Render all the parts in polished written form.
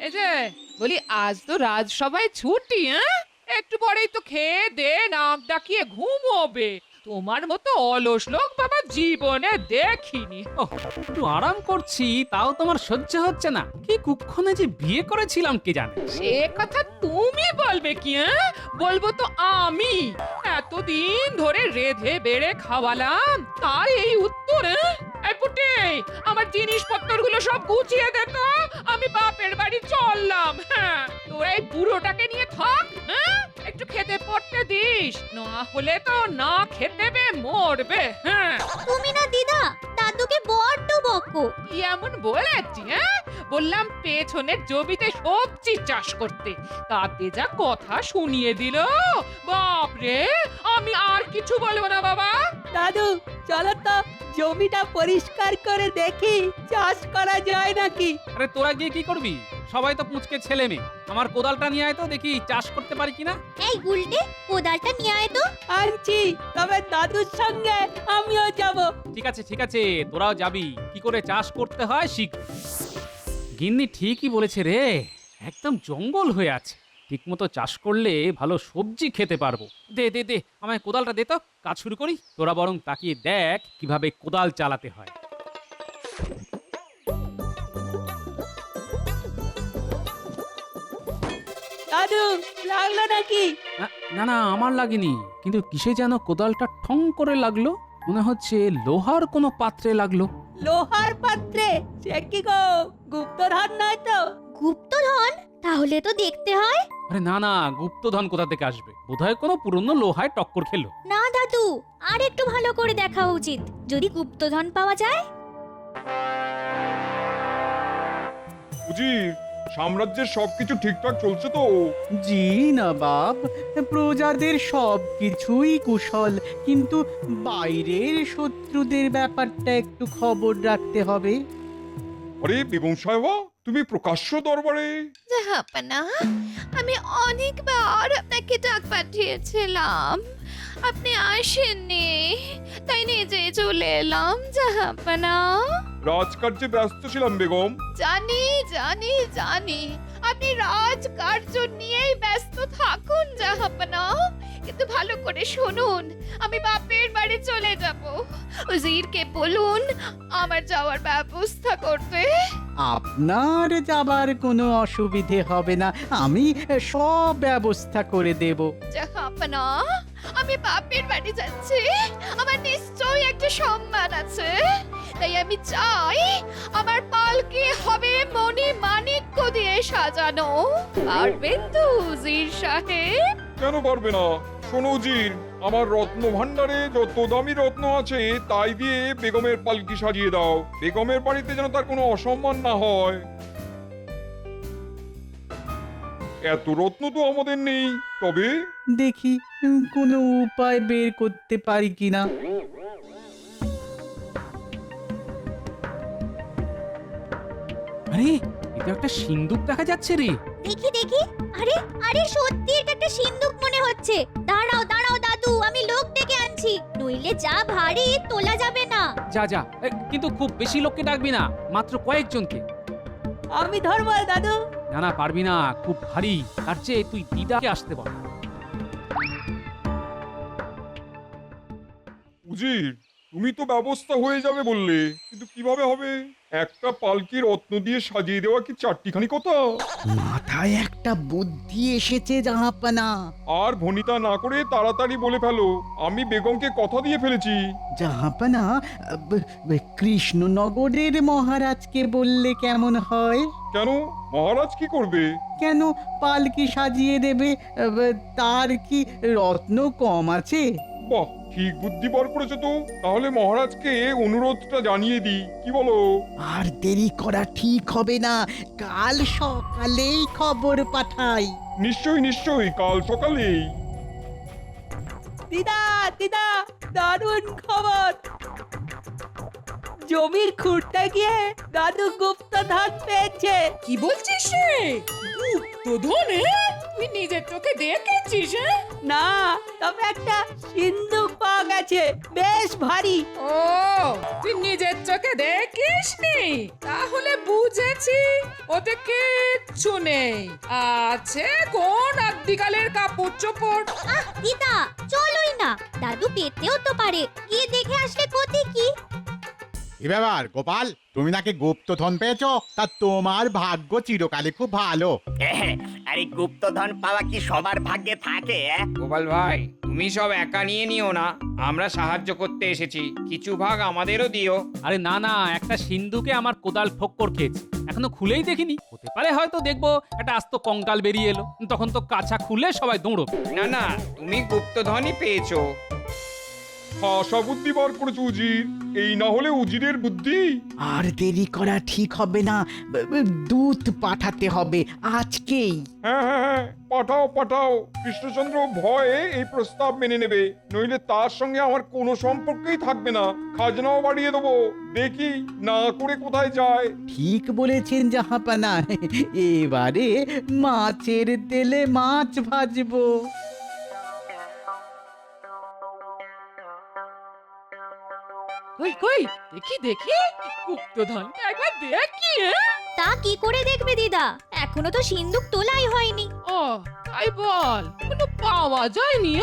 এই যে বলি, আজ তো রাজসভায় ছুটি, হ্যাঁ? একটু পরেই তো খেয়ে দে নাক ডাকিয়ে ঘুমোবে। তোমার মতো অলস লোক বাবা জীবনে দেখিনি। ওহ, একটু আরাম করছি তাও তোমার সহ্য হচ্ছে না। কি কুক্ষণে যে বিয়ে করেছিলাম কে জানে। সে কথা তুমি বলবে কি, হ্যাঁ? বলবো তো আমি। এতদিন ধরে রেধে বেড়ে খাওয়ালাম, তার এই উত্তর, হ্যাঁ? এই পুটে, আমার জিনিসপত্রগুলো সব গুছিয়ে দে তো, আমি বাপের বাড়ি চললাম। হ্যাঁ, তোরা এই বুড়োটাকে নিয়ে থাক, হ্যাঁ? একটু খেতে পড়তে দিস, না হলে তো না খেতে বে মরবে। হ্যাঁ, তুমি না দিদা দাদুকে বড্ড বকো। কি এমন বলেছি, হ্যাঁ? বললাম পেছনের জমিতে সবজি চাষ করতে, তাতে যা কথা শুনিয়ে দিল, বাপরে! আমি আর কিছু বলবো না বাবা। দাদু চলো তো জমিটা পরিষ্কার করে দেখি চাষ করা যায় নাকি। আরে তোরা গিয়ে কি করবি? সবাই তো পুঁচকে ছেলে মেয়ে। আমার কোদালটা নিয়ে আয় তো দেখি চাষ করতে পারি কিনা। এই গুলটে কোদালটা নিয়ে আয় তো। আনছি, তবে দাদুর সঙ্গে আমিও যাব। ঠিক আছে তোরাও যাবি, কি করে চাষ করতে হয় শিখ। গিন্নি ঠিকই বলেছে রে, একদম জঙ্গল হয়ে আছে। ঠিকমতো চাষ করলে ভালো সবজি খেতে পারবো। দে দে দে আমায় কোদালটা দে তো, কাজ শুরু করি। তোরা বরং তাকিয়ে দেখ কিভাবে কোদাল চালাতে হয়। দাদু লাগলো নাকি? না না আমার লাগেনি, কিন্তু কিসে যেন কোদালটা ঠং করে লাগলো। মনে হচ্ছে লোহার কোনো পাত্রে লাগলো। লোহার পাত্রে? সে কি গো, গুপ্তধন নয় তো? গুপ্তধন? তাহলে তো দেখতে হয়। আরে না না, গুপ্তধন কোথা থেকে আসবে? বোধহয় কোনো পুরনো লোহায় টক্কর খেলো। না দাদু, আর একটু ভালো করে দেখা উচিত, যদি গুপ্তধন পাওয়া যায়। উজির, সাম্রাজ্যের সবকিছু ঠিকঠাক চলছে তো? জি নবাব, প্রজাদের সব কিছুই কুশল, কিন্তু বাইরের শত্রুদের ব্যাপারটা একটু খবর রাখতে হবে। আরে বেগম সাহেবা, তুমি প্রকাশ্য দরবারে? জাহাপনা, আমি অনেকবার আপনাকে ডাক পাঠিয়েছিলাম, আপনি আসেননি, তাই নিজে চলে এলাম জাহাপনা। রাজকার্যে ব্যস্ত ছিলাম বেগম। জানি জানি জানি, আপনি রাজকার্য নিয়েই ব্যস্ত থাকুন জাহাপনা, কিন্তু ভালো করে শুনুন, আমি বাপের বাড়ি চলে যাব। উজিরকে বলুন আমার যাওয়ার ব্যবস্থা করতে। আপনার যাবার কোনো অসুবিধে হবে না, আমি সব ব্যবস্থা করে দেব। জাহাপনা, আমি বাপের বাড়ি যাচ্ছি, আমার নিশ্চয়ই একটা সম্মান আছে, তাই আমি চাই আমার পালকি হবে মণি মাণিক্য দিয়ে সাজানো। পারবেন তো উজির সাহেব? কেন পারবে না? শোনো উজির, আমার রত্ন ভাণ্ডারে যত দামি রত্ন আছে তাই দিয়ে বেগমের পালকি সাজিয়ে দাও। বেগমের বাড়িতে যেন তার কোনো অসম্মান না হয়। এত রত্ন তো আমাদের নেই, তবে দেখি কোনো উপায় বের করতে পারি কিনা। আরে এটা একটা সিন্দুক দেখা যাচ্ছে রে। দেখি দেখি, আরে আরে সত্যি এটা একটা সিন্দুক মনে হচ্ছে। দাঁড়াও দাঁড়াও দাদু, আমি লোক ডেকে আনছি, নইলে যা ভারী তোলা যাবে না। যা যা, কিন্তু খুব বেশি লোককে ডাকবি না, মাত্র কয়েকজনকে। আমি ধরবো দাদু। না না পারবি না, খুব ভারী। তার চেয়ে তুই দিদাকে আসতে বল। উজির, তুমি তো ব্যবস্থা হয়ে যাবে বললে, কিন্তু কিভাবে হবে? একটা পালকি রত্ন দিয়ে সাজিয়ে দেওয়া কি চারটিখানি কথা? মাথায় একটা বুদ্ধি এসেছে জাহাপানা। আর ভনিতা না করে তাড়াতাড়ি বলে ফেলো, আমি বেগমকে কথা দিয়ে ফেলেছি। জাহাপানা, কৃষ্ণনগরের মহারাজকে বললে কেমন হয়? কেন, মহারাজ কি করবে? কেন পালকি সাজিয়ে দেবে, তার কি রত্ন কম আছে? বাহ, ঠিক বুদ্ধি বার করেছো তো। তাহলে মহারাজকে অনুরোধটা জানিয়ে দিই, কি বলো? আর দেরি করা ঠিক হবে না, কাল সকালেই খবর পাঠাই। নিশ্চয়ই নিশ্চয়ই, কাল সকালেই। দিদা দিদা, দারুণ খবর। জমির খুঁড়তে গিয়ে দাদু গুপ্তধন পেয়েছে। কি বলছিস রে? গুপ্তধন? তুই নিজের চোখে দেখেছিস? হ্যাঁ? না, তবে একটা সিন্ধুক পাওয়া গেছে, বেশ ভারী। ও, তুই নিজের চোখে দেখিসনি? তাহলে বুঝেছি ওতে কিচ্ছু নেই, আছে কোন আদিকালের কাপড় চোপড়। আহ দিদা, চলোই না, দাদু পেতেও তো পারে, গিয়ে দেখে আসলে ক্ষতি কি? কি ব্যাপার গোপাল, তুমি নাকি গুপ্তধন পেয়েছো? তা তোমার ভাগ্য চিরকালই খুব ভালো। আরে গুপ্তধন পাওয়া কি সবার ভাগ্যে থাকে? গোপাল ভাই, তুমি সব একা নিয়ে নিও না, আমরা সাহায্য করতে এসেছি, কিছু ভাগ আমাদেরও দিও। আরে না না, একটা সিন্ধুকে আমার কোদাল ঠক্কর খেয়েছে, এখনো খুলেই দেখিনি। হতে পারে হয়তো দেখবো একটা আস্ত কঙ্কাল বেরিয়ে এলো, তখন তো কাছা খুলে সবাই দৌড়বে। না না, তুমি গুপ্তধনই পেয়েছো। হাসা বুদ্ধি বার করেছো উজির, এই না হলে উজিরের বুদ্ধি। আর দেরি করা ঠিক হবে না, দূত পাঠাতে হবে আজকেই। হ্যাঁ হ্যাঁ হ্যাঁ, পাঠাও পাঠাও। কৃষ্ণচন্দ্র ভয়ে এই প্রস্তাব মেনে নেবে, নইলে তার সঙ্গে আমার কোনো সম্পর্কই থাকবে না। খাজনাও বাড়িয়ে দেবো, দেখি না করে কোথায় যায়। ঠিক বলেছেন জাহাপানা, এবারে মাছের তেলে মাছ ভাজবো। কই কই, দেখি দেখি গুপ্তধন একবার দেখি। তা কি করে দেখবে দিদা, এখনো তো সিন্ধুক তোলাই হয়নি। ও তাই বল, কোনো পাওয়া যায়নি?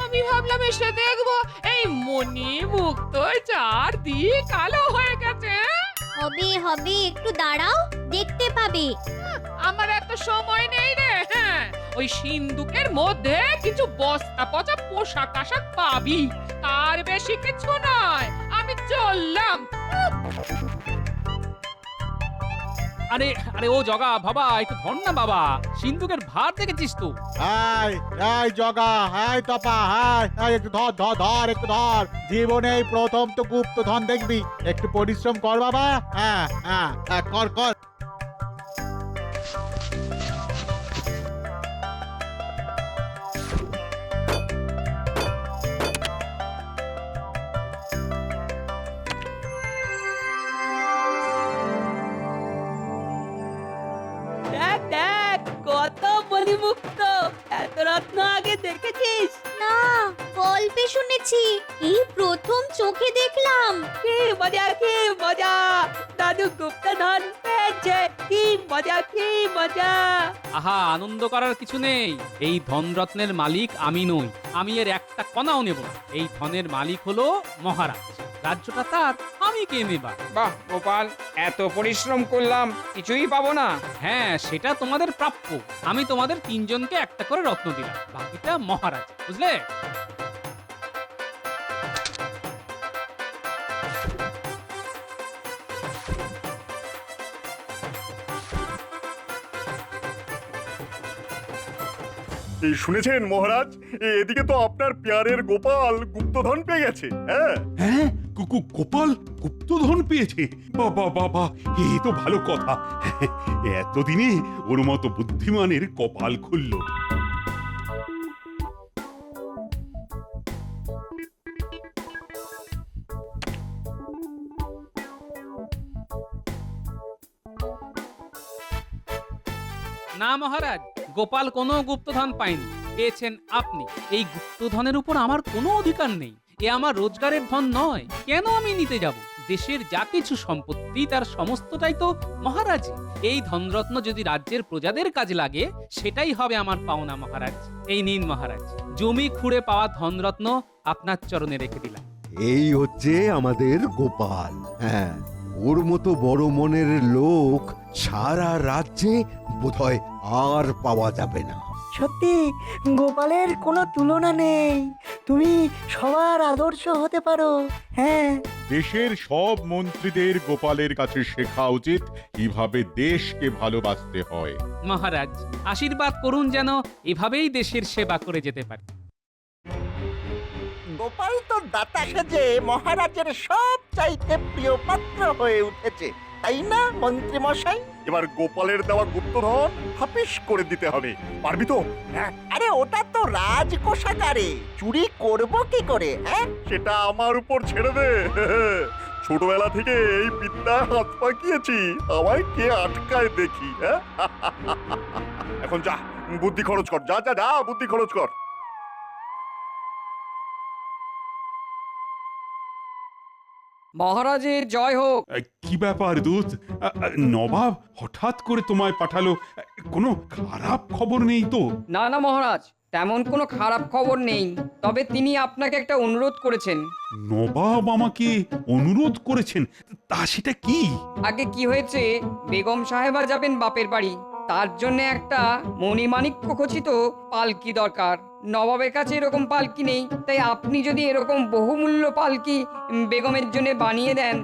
আমি ভাবলাম এসে দেখবো এই মণি মুক্ত চারদিক কালো হয়ে গেছে। হবে হবে, একটু দাঁড়াও, দেখতে পাবে। আমার এত সময় নেই রে। হ্যাঁ, ওই সিন্ধুকের মধ্যে কিছু বস্তা পচা পোশাক আশাক পাবি, তার বেশি কিছু নয়। আমি চললাম। আরে আরে ও জগা বাবা, একটু ধর না বাবা, সিন্ধুকের ভার দেখেছিস তো? হাই হাই জগা, হাই তপা, হাই একটু ধর ধর ধর, একটু ধর। জীবনে এই প্রথম তো গুপ্তধন দেখবি, একটু পরিশ্রম কর বাবা। হ্যাঁ হ্যাঁ হ্যাঁ, কর কর। দেখ দেখ, কত বলিমুক্ত, এত রত্ন আগে দেখেছিস? না, গল্পে শুনেছি, এই প্রথম চোখে দেখলাম। কি মজা, কি মজা! দাদু গুপ্তধন পেয়েছে, কি মজা, কি মজা! আহা, আনন্দ করার কিছু নেই। এই ধনরত্নের মালিক আমি নই, আমি এর একটা কণাও নেব না। এই ধনের মালিক হলো মহারাজ, রাজ্যটা তার, আমি কে নেবা? বাহ গোপাল, এত পরিশ্রম করলাম, কিছুই পাবো না? হ্যাঁ, সেটা তোমাদের প্রাপ্য। আমি তোমাদের তিনজনকে একটা করে রত্ন দিলাম, বাকিটা মহারাজ, বুঝলে? এই শুনেছেন মহারাজ, এদিকে তো আপনার পেয়ারের গোপাল গুপ্তধন পেয়ে গেছে। হ্যাঁ হ্যাঁ, গোপাল গুপ্তধন পেয়েছে? বাবা বাবা, এ তো ভালো কথা। এতদিনে ওর মতো বুদ্ধিমানের কপাল খুলল। না মহারাজ, গোপাল কোনো গুপ্তধন পায়নি, পেয়েছেন আপনি। এই গুপ্তধনের উপর আমার কোনো অধিকার নেই, এ আমার রোজগারের ধন নয়, কেন আমি নিতে যাব? দেশের যা কিছু সম্পত্তি তার সমস্তটাই তো মহারাজ। এই ধনরত্ন যদি রাজ্যের প্রজাদের কাজে লাগে, সেটাই হবে আমার পাওনা মহারাজ। এই নিন মহারাজ, জমি খুঁড়ে পাওয়া ধনরত্ন আপনার চরণে রেখে দিলাম। এই হচ্ছে আমাদের গোপাল। হ্যাঁ, ওর মতো বড় মনের লোক সারা রাজ্যে বোধহয় আর পাওয়া যাবে না। সত্যি গোপালের কোনো তুলনা নেই, তুমি সবার আদর্শ হতে পারো। হ্যাঁ, দেশের সব মন্ত্রীদের গোপালের কাছে শেখা উচিত কিভাবে দেশকে ভালোবাসতে হয়। মহারাজ, আশীর্বাদ করুন যেন এভাবেই দেশের সেবা করে যেতে পারে। গোপাল তো দাতা সেজে মহারাজের সব চাইতে প্রিয় পাত্র হয়ে উঠেছে, তাই না মন্ত্রী মশাই? এবার গোপালের দেওয়া গুপ্তধন হাফিস করে দিতে হবে, পারবি তো? হ্যাঁ, আরে ওটা তো রাজকোষাগারে, চুরি করব কি করে? হ্যাঁ, সেটা আমার উপর ছেড়ে দে। ছোটবেলা থেকে এই বিদ্যায় হাত পাকিয়েছি, আমায় কে আটকায় দেখি। হ্যাঁ, এখন যা বুদ্ধি খরচ কর, যা যা যা, বুদ্ধি খরচ কর। মহারাজের জয় হোক। কি ব্যাপার দূত? নবাব হঠাৎ করে তোমায় পাঠালো, কোনো খারাপ খবর নেই তো? না না মহারাজ, তেমন কোনো খারাপ খবর নেই, তবে তিনি আপনাকে একটা অনুরোধ করেছেন। নবাব আমাকে অনুরোধ করেছেন? তা সেটা কি? আগে কি হয়েছে, বেগম সাহেবা যাবেন বাপের বাড়ি, তার জন্য একটা মণিমাণিক্য খচিত পালকি দরকার। নবাবের কাছে এরকম পালকি নেই, তাই আপনি যদি এরকম বহুমূল্য পালকি বেগমের জন্য বানিয়ে দেন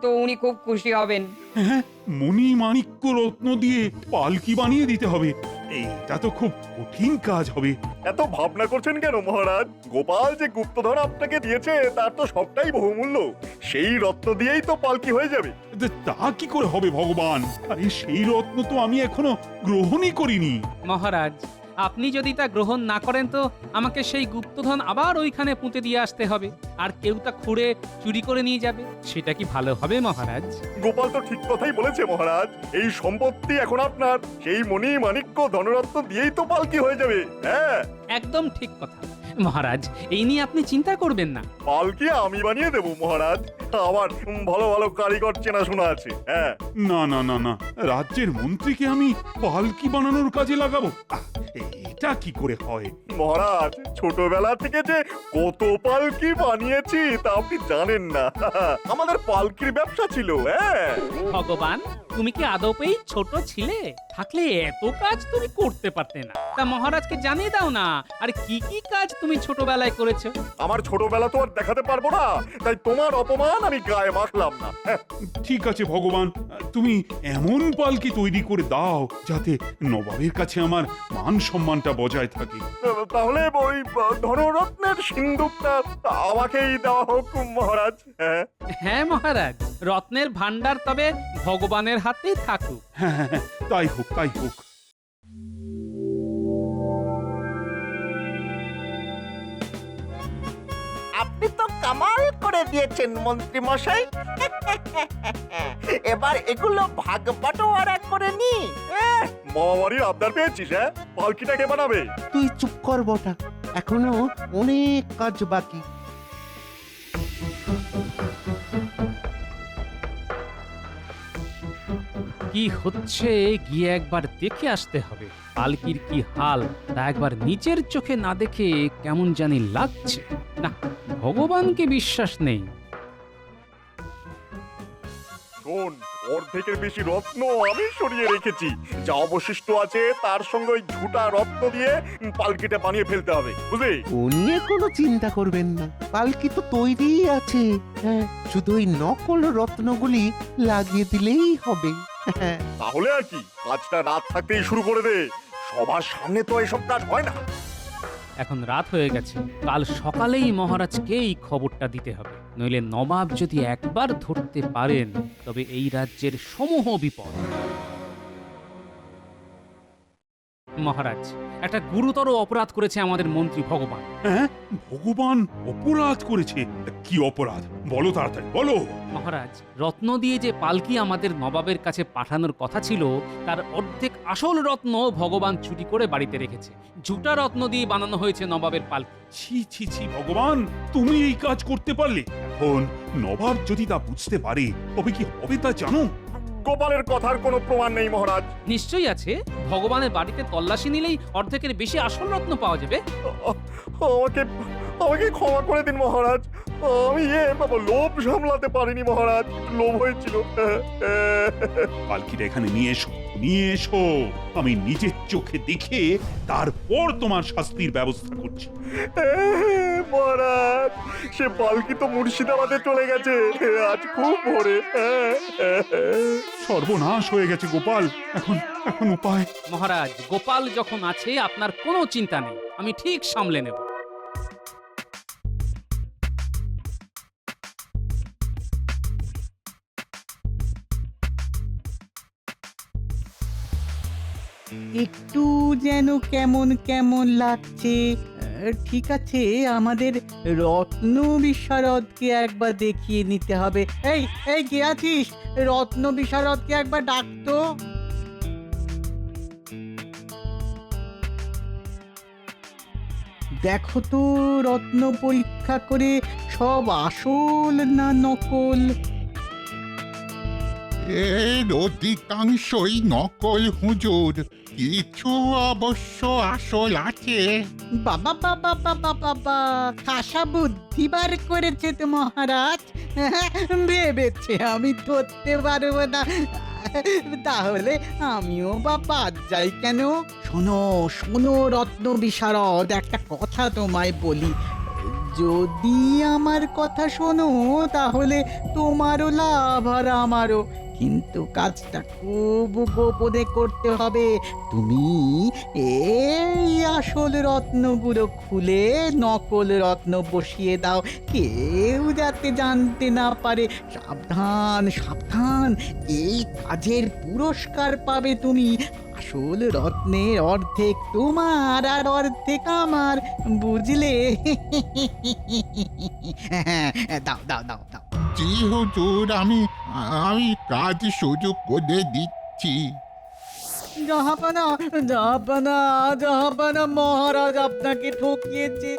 তো উনি খুব খুশি হবেন। হ্যাঁ, মণি মাণিক্য রত্ন দিয়ে পালকি বানিয়ে দিতে হবে? এইটা তো খুব কঠিন কাজ হবে। এত ভাবনা করছেন কেন মহারাজ? গোপাল যে গুপ্তধন আপনাকে দিয়েছে তার তো সবটাই বহুমূল্য, সেই রত্ন দিয়েই তো পালকি হয়ে যাবে। তা কি করে হবে ভগবান? আরে সেই রত্ন তো আমি এখনো গ্রহণই করিনি। মহারাজ, আপনি যদি তা গ্রহণ না করেন তো আমাকে সেই গুপ্তধন আবার ওইখানে পুঁতে দিয়ে আসতে হবে, আর কেউ তা খুঁড়ে চুরি করে নিয়ে যাবে। সেটা কি ভালো হবে মহারাজ? গোপাল তো ঠিক কথাই বলেছে মহারাজ, এই সম্পত্তি এখন আপনার, সেই মণি মাণিক্য ধনরত্ন দিয়েই তো পালকি হয়ে যাবে। হ্যাঁ, একদম ঠিক কথা মহারাজ, এই নিয়ে আপনি চিন্তা করবেন না। পালকি আমি বানিয়ে দেবো মহারাজ, আমার ভালো ভালো কারিগর চেনাশোনা আছে। হ্যাঁ, না না না না, রাজ্যের মন্ত্রীকে আমি পালকি বানানোর কাজে লাগাবো? এটা কি করে হয়? মহারাজ, ছোটবেলা থেকে যে কত পালকি বানিয়েছি তা আপনি জানেন না। আমাদের পালকির ব্যবসা ছিল। হ্যাঁ ভগবান, তুমি কি আদপেই ছোট ছিলে? থাকলে এত কাজ তুমি করতে পারতে না। তা মহারাজকে জানিয়ে দাও না, আর কি কি কাজ তুমি ছোটবেলায় করেছো। আমার ছোটবেলা তো আর দেখাতে পারবো না, তাই তোমার অপমান আমি গায়ে মাখলাম না। ঠিক আছে ভগবান, তুমি এমন পালকি তৈরি করে দাও যাতে নবাবের কাছে আমার মান সম্মানটা বজায় থাকে। তাহলে ওই ধনরত্নের সিন্দুকটা আমাকেই দেওয়া হোক মহারাজ। হ্যাঁ মহারাজ, রত্নের ভান্ডার তবে ভগবানের হাতেই থাকুক। হ্যাঁ হ্যাঁ হ্যাঁ, তাই হোক তাই হোক। আপনি তো কামাল করে দিয়েছেন মন্ত্রী মশাই। এবার এগুলো ভাগ বাটোয়ারা করে নি। মামাবাড়ির আবদার পেয়েছিস? হ্যাঁ, পালকিটা কে বানাবে? তুই চুপ কর বটা, এখনো অনেক কাজ বাকি। কি হচ্ছে গিয়ে একবার দেখে আসতে হবে। পালকির কি হাল তা একবার নিচের চোখে না দেখে কেমন জানি লাগছে। না, ভগবানকে বিশ্বাস নেই। শোন, অর্ধেকের বেশি রত্ন আমি সরিয়ে রেখেছি, যা অবশিষ্ট আছে তার সঙ্গে ওই ঝুটা রত্ন দিয়ে পালকিটা বানিয়ে ফেলতে হবে, বুঝলি? ও নিয়ে কোনো চিন্তা করবেন না, পালকি তো তৈরিই আছে। হ্যাঁ, শুধু ওই নকল রত্নগুলি লাগিয়ে দিলেই হবে। তাহলে আর কি, কাজটা রাত থাকতেই শুরু করে দে, সবার সামনে তো এসব কাজ হয় না। এখন রাত হয়ে গেছে, কাল সকালেই মহারাজকে এই খবরটা দিতে হবে, নইলে নবাব যদি একবার ধরতে পারেন তবে এই রাজ্যের সমূহ বিপদ। মহারাজ, একটা গুরুতর অপরাধ করেছে আমাদের মন্ত্রী ভগবান। হ্যাঁ, ভগবান অপরাধ করেছে? কি অপরাধ বলো, তাড়াতাড়ি বলো। মহারাজ, রত্ন দিয়ে যে পালকি আমাদের নবাবের কাছে পাঠানোর কথা ছিল তার অর্ধেক আসল রত্ন ভগবান চুরি করে বাড়িতে রেখেছে। ঝুটা রত্ন দিয়ে বানানো হয়েছে নবাবের পালকি। ছি ছি ছি ভগবান, তুমি এই কাজ করতে পারলে? এখন নবাব যদি তা বুঝতে পারে তবে কি হবে তা জানো? গোপালের কথার কোনো প্রমাণ নেই মহারাজ। নিশ্চয়ই আছে, ভগবানের বাড়িতে তল্লাশি নিলেই অর্ধেকের বেশি আসল রত্ন পাওয়া যাবে। আমাকে আমাকে ক্ষমা করে দিন মহারাজ, আমি লোভ সামলাতে পারিনি মহারাজ, লোভ হয়েছিল। পালকিটা এখানে নিয়ে এসো, নিয়ে এসো, আমি নিজের চোখে দেখে তারপর তোমার শাস্তির ব্যবস্থা করছি। মহারাজ, সে পালকি তো মুর্শিদাবাদে চলে গেছে আজ খুব ভোরে। সর্বনাশ হয়ে গেছে গোপাল, এখন এখন উপায়? মহারাজ, গোপাল যখন আছে আপনার কোনো চিন্তা নেই, আমি ঠিক সামলে নেব। একটু যেন কেমন কেমন লাগছে। ঠিক আছে, আমাদের রত্ন বিশারদকে একবার দেখিয়ে নিতে হবে। এই এই কে আছিস? রত্ন বিশারদকে একবার ডাকতো। দেখো তো রত্ন পরীক্ষা করে সব আসল না নকল। এর অধিকাংশই নকল হুজুর, কিছু অবশ্য আসল আছে। বাবা বাবা বাবা বাবা, খাসা বুদ্ধি বার করেছে তো মহারাজ। ভেবেছে আমি ধরতে পারবো না, তাহলে আমিও বা বাদ যাই কেন? শোনো শোনো রত্ন বিশারদ, একটা কথা তোমায় বলি, যদি আমার কথা শোনো তাহলে তোমারও লাভ আর আমারও, কিন্তু কাজটা খুব গোপনে করতে হবে। তুমি এই আসল রত্নগুলো খুলে নকল রত্ন বসিয়ে দাও, কেউ যাতে জানতে না পারে। সাবধান সাবধান, এই কাজের পুরস্কার পাবে তুমি। আসল রত্নের অর্ধেক তোমার আর অর্ধেক আমার, বুঝলে? দাও দাও দাও দাও। জি হুজুর, আমি কাজ সুযোগ করে দিচ্ছি। জাহাপানা জাহাপানা জাহাপানা, মহারাজ আপনাকে ঠকিয়েছে।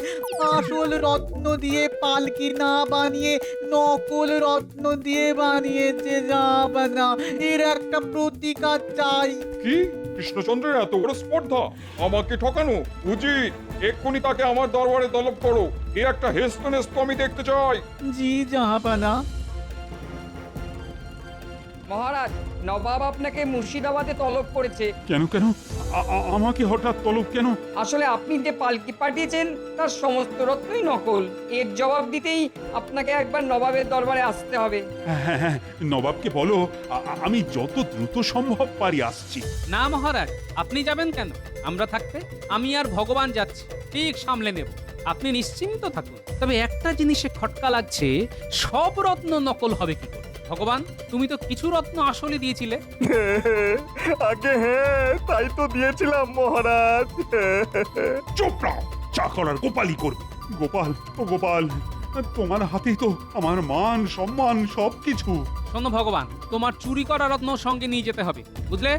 আসল রত্ন দিয়ে পালকি না বানিয়ে নকল রত্ন দিয়ে বানিয়েছে জাহাপানা। এর একটা প্রতিকার চাই। কি কৃষ্ণচন্দ্রের এত বড় স্পর্ধা, আমাকে ঠকানো উচিত। এক্ষুনি তাকে আমার দরবারে তলব করো। এর একটা হেস্তনেস্ত আমি দেখতে চাই। জি জাহাপানা। মহারাজ, নবাব আপনাকে মুর্শিদাবাদে তলব করেছে। কেন কেন আমাকে হঠাৎ তলব কেন? আসলে আপনি যে পালকি পাঠিয়েছেন তার সমস্ত রত্নই নকল। এর জবাব দিতেই আপনাকে একবার নবাবের দরবারে আসতে হবে। হ্যাঁ হ্যাঁ, নবাবকে বলো আমি যত দ্রুত সম্ভব পারি আসছি। না মহারাজ, আপনি যাবেন কেন? আমরা থাকতে আমি আর ভগবান যাচ্ছি, ঠিক সামলে নেব। আপনি নিশ্চিন্ত থাকুন। তবে একটা জিনিসে খটকা লাগছে, সব রত্ন নকল হবে কি করে? ভগবান, তুমি তো কিছু রত্ন আসলে দিয়েছিলে। আগে হ্যাঁ, তাই তো দিয়েছিলাম মহারাজ। চুপ রাও, চা করার গোপালই করবে। গোপাল, ও গোপাল, তোমার হাতেই তো আমার মান সম্মান সবকিছু। শোনো ভগবান, তোমার চুরি করা রত্ন সঙ্গে নিয়ে যেতে হবে, বুঝলে?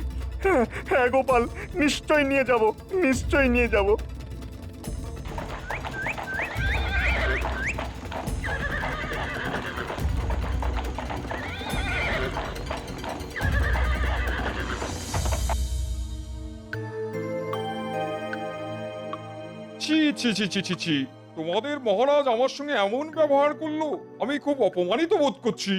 হ্যাঁ গোপাল, নিশ্চয় নিয়ে যাব, নিশ্চয় নিয়ে যাব। ছি ছি ছি ছি ছি ছি, তোমাদের মহারাজ আমার সঙ্গে এমন ব্যবহার করলো, আমি খুব অপমানিত বোধ করছি।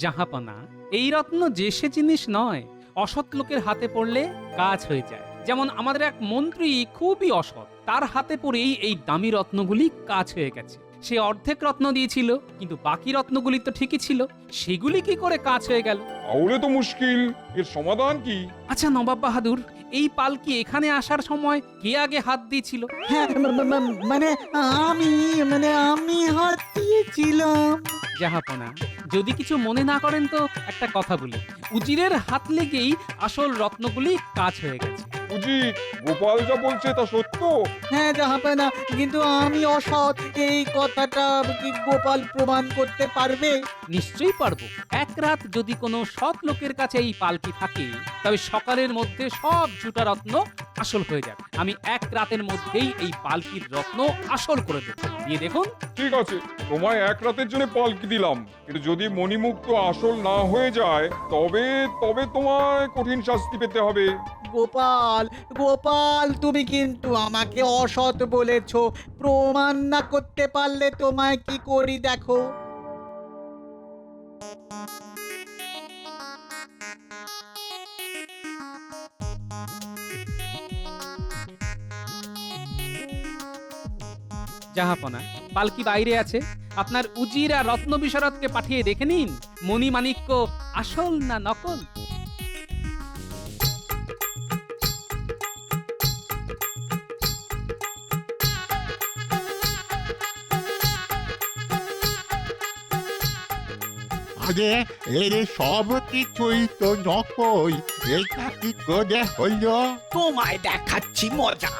জাহাপনা, এই রত্ন যে সে জিনিস নয়, অসৎ লোকের হাতে পড়লে কাজ হয়ে যায়। যেমন আমাদের এক মন্ত্রী খুবই অসৎ, তার হাতে পড়েই এই দামি রত্নগুলি কাজ হয়ে গেছে। সে অর্ধেক রত্ন দিয়েছিল, কিন্তু বাকি রত্নগুলি তো ঠিকই ছিল, সেগুলি কি করে কাজ হয়ে গেল? তাহলে তো মুশকিল, এর সমাধান কি? আচ্ছা নবাব বাহাদুর, এই পালকি এখানে আসার সময় কে আগে হাত দিয়েছিল? হ্যাঁ, আমি হাত দিয়েছিলাম। জাহাপনা, যদি কিছু মনে না করেন তো একটা কথা বলি। উজিরের হাত লেগেই আসল রত্নগুলি কাজ হয়ে গেছে। উজির, গোপাল যা বলছে তা সত্য? হ্যাঁ জাহাপানা, কিন্তু আমি অসৎ, এই কথাটা কি গোপাল প্রমাণ করতে পারবে? নিশ্চয়ই পারবো। এক রাত যদি কোনো সৎ লোকের কাছে এই পালকি থাকে, তবে সকালের মধ্যে সব ঝুটা রত্ন আসল হয়ে যাবে। আমি এক রাতের মধ্যেই এই পালকির রত্ন আসল করে দেবো, দিয়ে দেখুন। ঠিক আছে, তোমায় এক রাতের জন্য পালকি দিলাম, কিন্তু যদি মণিমুক্ত আসল না হয়ে যায় তবে তবে তোমায় কঠিন শাস্তি পেতে হবে। গোপাল গোপাল, তুমি কিন্তু আমাকে অসৎ বলেছো। প্রমাণ না করতে পারলে তোমায় কি করি দেখো। জাহাপনা, পালকি বাইরে আছে, আপনার উজির আর রত্ন বিশারদকে পাঠিয়ে দেখে নিন মণিমাণিক্য আসল না নকল। আরে এর সব কিছুই তো নকল, এটা কি করে হলো? তোমায় দেখাচ্ছি মজা।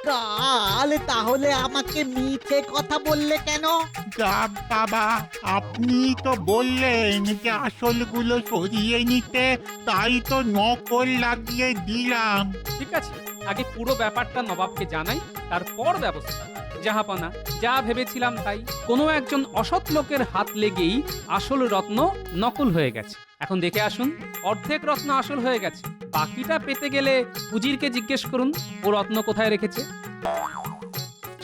কাল তাহলে আমাকে মিথ্যে কথা বললে কেন? যা বাবা, আপনি তো বললেন যে আসলগুলো সরিয়ে নিতে, তাই তো নকল লাগিয়ে দিলাম। ঠিক আছে, আগে পুরো ব্যাপারটা নবাবকে জানাই, তারপর ব্যবস্থা। জাহাপনা, যা ভেবেছিলাম তাই। কোনো একজন অসৎ লোকের হাত লেগেই আসল রত্ন নকল হয়ে গেছে। এখন দেখে আসুন, অর্ধেক রত্ন আসল হয়ে গেছে। বাকিটা পেতে গেলে উজিরকে জিজ্ঞেস করুন ও রত্ন কোথায় রেখেছে।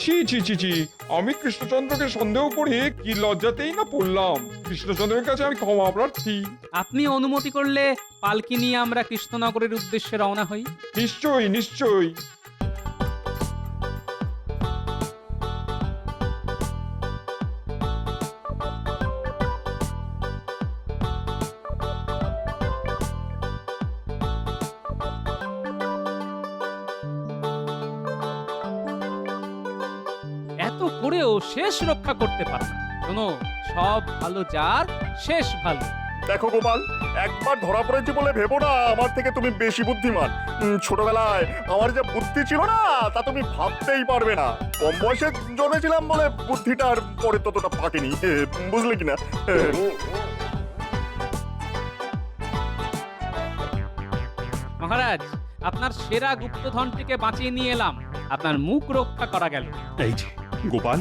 ছি ছি ছি ছি, আমি কৃষ্ণচন্দ্রকে সন্দেহ করে কি লজ্জাতেই না পড়লাম। কৃষ্ণচন্দ্রের কাছে আমি ক্ষমা প্রার্থী। আপনি অনুমতি করলে পালকি নিয়ে আমরা কৃষ্ণনগরের উদ্দেশ্যে রওনা হই। নিশ্চয়ই নিশ্চয়ই। এত করেও শেষ রক্ষা করতে পারে না। শোনো, সব ভালো যার শেষ ভালো। দেখো গোপাল, একবার ধরা পড়েছি বলে ভেবো না আমার থেকে তুমি বেশি বুদ্ধিমান। ছোটবেলায় আমার যে বুদ্ধি ছিল না তা তুমি ভাবতেই পারবে না। কম বয়সে জন্মেছিলাম বলে বুদ্ধিটা আর পরে ততটা পাকেনি, বুঝলে কিনা? মহারাজ, আপনার সেরা গুপ্তধনটিকে বাঁচিয়ে নিয়ে এলাম। আপনার মুখ রক্ষা করা গেল। এই যে গোপাল,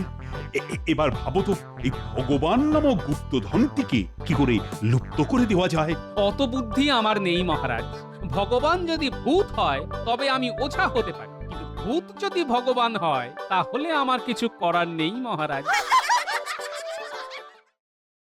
এবার ভাবো তো, এই ভগবান নামক গুপ্তধনটিকে কি করে লুপ্ত করে দেওয়া যায়? অত বুদ্ধি আমার নেই মহারাজ। ভগবান যদি ভূত হয় তবে আমি ওঝা হতে পারি, কিন্তু ভূত যদি ভগবান হয় তাহলে আমার কিছু করার নেই মহারাজ।